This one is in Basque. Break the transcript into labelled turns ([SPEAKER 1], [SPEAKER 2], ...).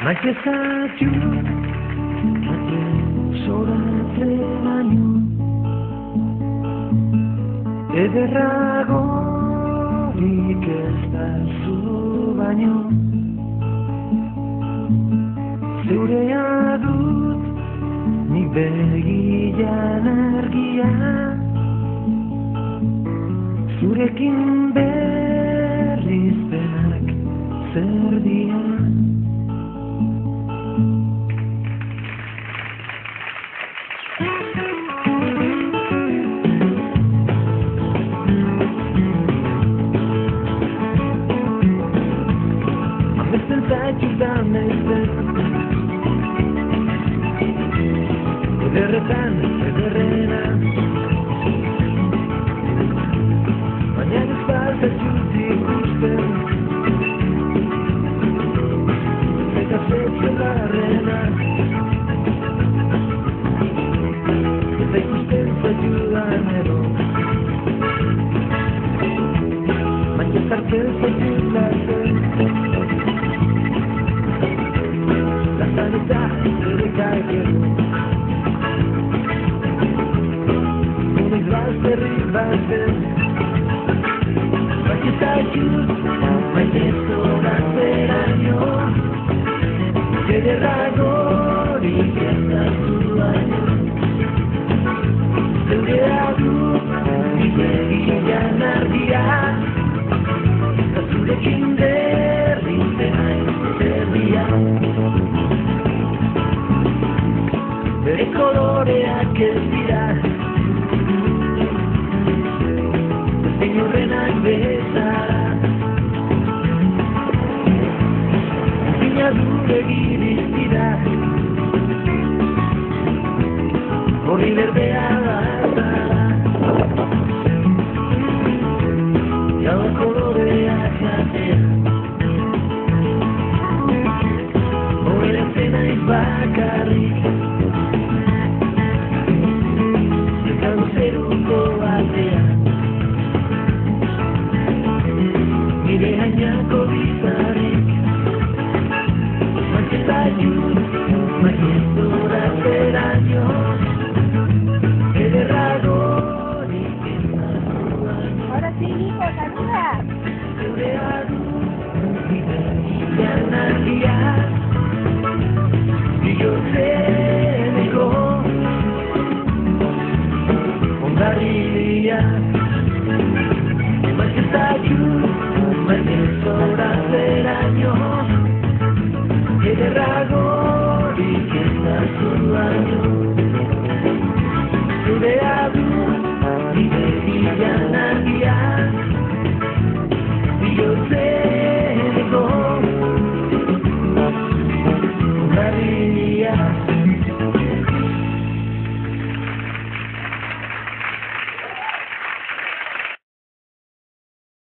[SPEAKER 1] Maite zaitu, maite zoratzeraino, ederragorik ez da zu baino. Zurea dut, nik begian argia, zurekin berriz denak zer dian. Amesten zaitu da amesten, ederretan ederrena, baina ez bazaitzut ikusten, eta zetzelarrena, eta ikusten zaitudan edo, baina zartzen zaitut lazen, lazan eta zure kaikero. Berri bazen, maite zaitut, maite zoratzeraino, ederragorik ez da zu baino. Zeurea dut, nik begian argia, eta zurekin berriz denak zer dian. Bere koloreak ez dira, horrenak bezala, zina dure giriztira, horri berdea bazala, jaua koloreak jatea, horrelatzen naiz bakarrik, zerkado zeruko batean, nire hainako bizarrik, maite zaitut, maite zoratzeraino, ederragorik ez da zu baino.
[SPEAKER 2] Ahora sí, hijos, ayuda.
[SPEAKER 1] Zeurea dut, nik begian argia,